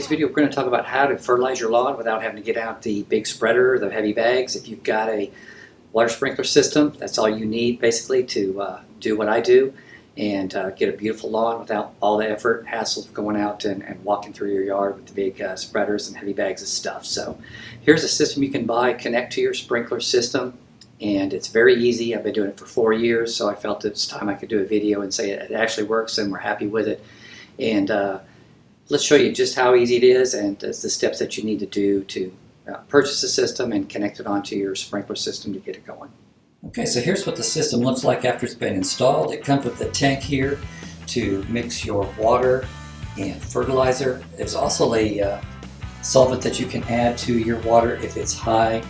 today's video, we're going to talk about how to fertilize your lawn without having to get out the big spreader, the heavy bags. If you've got a water sprinkler system, that's all you need basically to do what I do and get a beautiful lawn without all the effort, hassle of going out and walking through your yard with the big spreaders and heavy bags of stuff. So here's a system you can buy, connect to your sprinkler system, and it's very easy. I've been doing it for 4 years, so I felt it's time I could do a video and say it actually works and we're happy with it. And let's show you just how easy it is and the steps that you need to do to purchase the system and connect it onto your sprinkler system to get it going. Okay, so here's what the system looks like after it's been installed. It comes with the tank here to mix your water and fertilizer. There's also a solvent that you can add to your water if it's high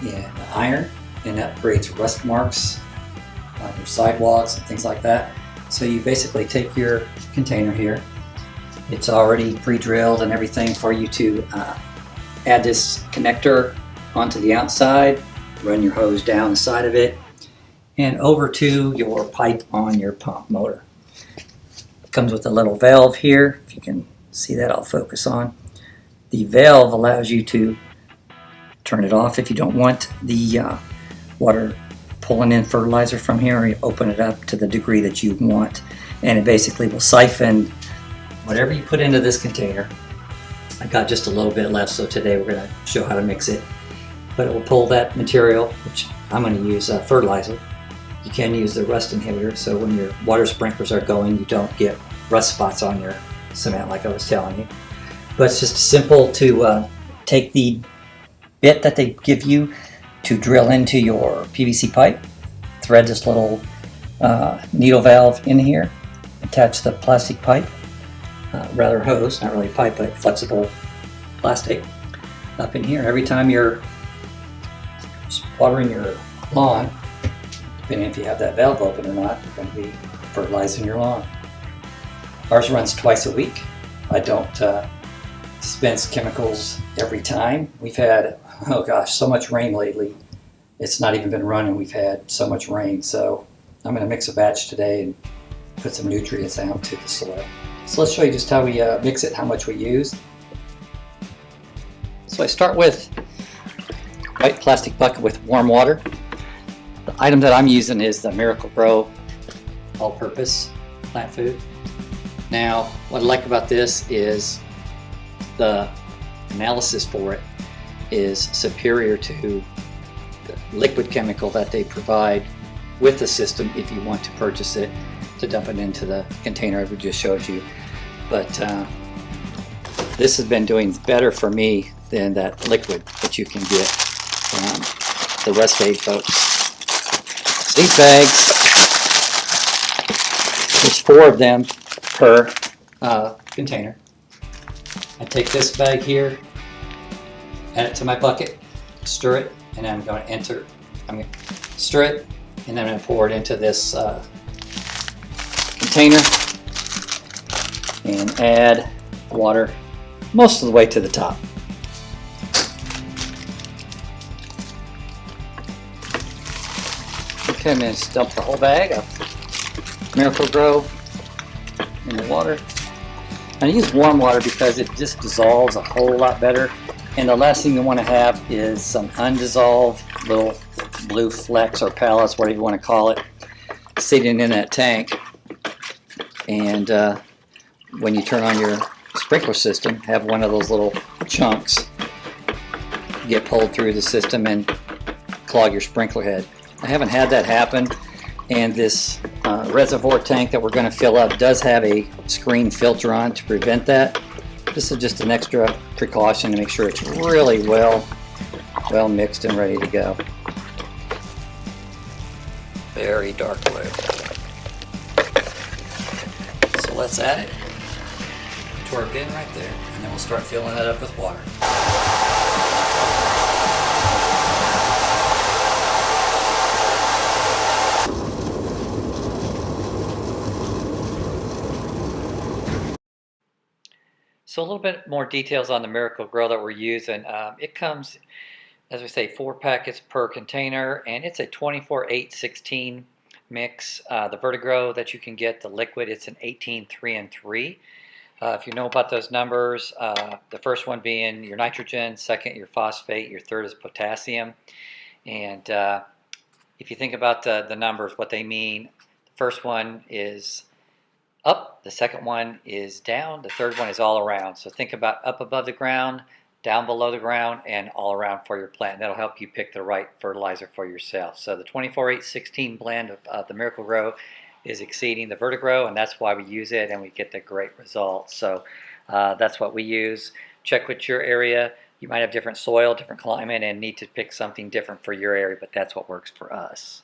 in iron, and that creates rust marks on your sidewalks and things like that. So you basically take your container here. It's already pre-drilled and everything for you to add this connector onto the outside, run your hose down the side of it, and over to your pipe on your pump motor. It comes with a little valve here. If you can see that, I'll focus on. The valve allows you to turn it off if you don't want the water pulling in fertilizer from here, or you open it up to the degree that you want, and it basically will siphon whatever you put into this container. I got just a little bit left, so today we're going to show how to mix it. But it will pull that material, which I'm going to use fertilizer. You can use the rust inhibitor, so when your water sprinklers are going, you don't get rust spots on your cement like I was telling you. But it's just simple to take the bit that they give you to drill into your PVC pipe, thread this little needle valve in here, attach the plastic pipe, rather hose, not really pipe, but flexible plastic up in here. Every time you're watering your lawn, depending if you have that valve open or not, you're going to be fertilizing your lawn. Ours runs twice a week. I don't dispense chemicals every time. We've had, oh gosh, so much rain lately. It's not even been running. We've had so much rain. So I'm going to mix a batch today and put some nutrients out to the soil. So let's show you just how we mix it, how much we use. So I start with a white plastic bucket with warm water. The item that I'm using is the Miracle-Gro all-purpose plant food. Now, what I like about this is the analysis for it is superior to the liquid chemical that they provide with the system if you want to purchase it to dump it into the container I just showed you. But this has been doing better for me than that liquid that you can get from the Rust Aid folks. These bags, there's 4 of them per container. I take this bag here, add it to my bucket, stir it, and I'm going to stir it, and then I'm going to pour it into this container and add water most of the way to the top. Okay, I'm going to dump the whole bag of Miracle-Gro in the water. I use warm water because it just dissolves a whole lot better. And the last thing you want to have is some undissolved little blue flecks or pellets, whatever you want to call it, sitting in that tank. And when you turn on your sprinkler system, have one of those little chunks get pulled through the system and clog your sprinkler head. I haven't had that happen, and this reservoir tank that we're going to fill up does have a screen filter on to prevent that. This is just an extra precaution to make sure it's really well mixed and ready to go. Very dark blue. So let's add it to our bin right there, and then we'll start filling it up with water. So a little bit more details on the Miracle-Gro that we're using. It comes, as we say, 4 packets per container, and it's a 24-8-16 mix. The Vertigro that you can get, the liquid, it's an 18-3-3. If you know about those numbers, the first one being your nitrogen, second your phosphate, your third is potassium. And if you think about the numbers, what they mean, the first one is up, the second one is down, the third one is all around. So think about up above the ground, down below the ground, and all around for your plant. That'll help you pick the right fertilizer for yourself. So the 24-8-16 blend of the Miracle-Gro is exceeding the Vertigro, and that's why we use it, and we get the great results. So that's what we use. Check with your area. You might have different soil, different climate, and need to pick something different for your area, but that's what works for us.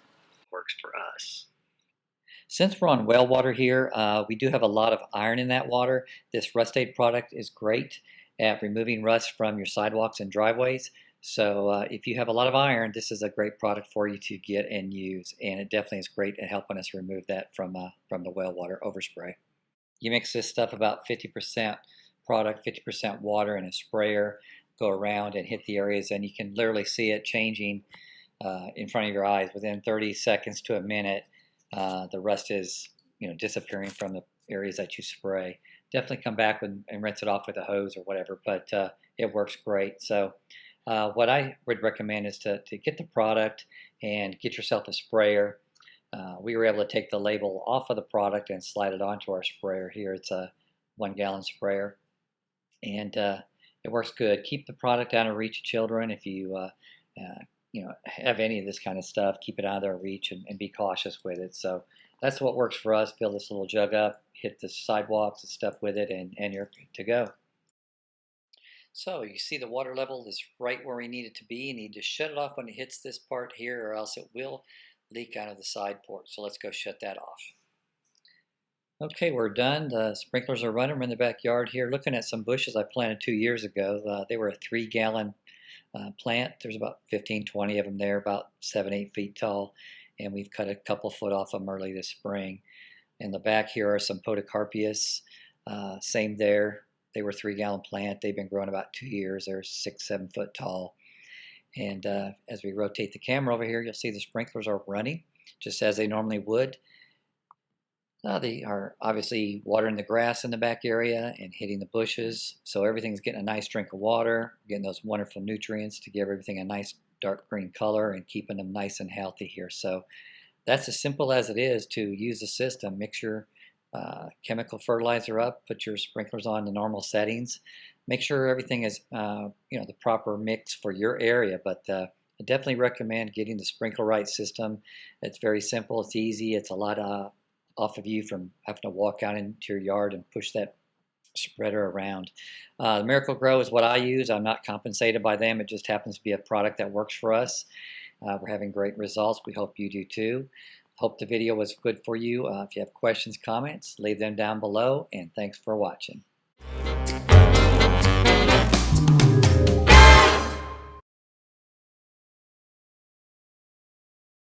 Since we're on well water here, we do have a lot of iron in that water. This Rust Aid product is great at removing rust from your sidewalks and driveways. So if you have a lot of iron, this is a great product for you to get and use, and it definitely is great at helping us remove that from the well water overspray. You mix this stuff about 50% product, 50% water in a sprayer, go around and hit the areas, and you can literally see it changing in front of your eyes within 30 seconds to a minute. The rust is disappearing from the areas that you spray. Definitely come back and rinse it off with a hose or whatever, but it works great. So what I would recommend is to get the product and get yourself a sprayer. We were able to take the label off of the product and slide it onto our sprayer here. It's a 1-gallon sprayer, and it works good. Keep the product out of reach of children. If you have any of this kind of stuff, keep it out of their reach and be cautious with it. So that's what works for us. Fill this little jug up, hit the sidewalks and stuff with it, and you're good to go. So you see the water level is right where we need it to be. You need to shut it off when it hits this part here, or else it will leak out of the side port. So let's go shut that off. Okay, we're done. The sprinklers are running. We're in the backyard here looking at some bushes I planted 2 years ago. They were a 3-gallon plant. There's about 15-20 of them there, about 7-8 feet tall, and we've cut a couple foot off them early this spring. In the back here are some podocarpias. Same there. They were 3-gallon plant. They've been growing about 2 years. They're 6-7 foot tall. And as we rotate the camera over here, you'll see the sprinklers are running just as they normally would. They are obviously watering the grass in the back area and hitting the bushes, so everything's getting a nice drink of water, getting those wonderful nutrients to give everything a nice dark green color and keeping them nice and healthy here. So that's as simple as it is to use the system. Mix your chemical fertilizer up, put your sprinklers on the normal settings. Make sure everything is the proper mix for your area, but I definitely recommend getting the SprinkleRite system. It's very simple, it's easy, it's a lot off of you from having to walk out into your yard and push that spreader around. The Miracle-Gro is what I use. I'm not compensated by them. It just happens to be a product that works for us. We're having great results. We hope you do too. Hope the video was good for you. If you have questions, comments, leave them down below, and thanks for watching.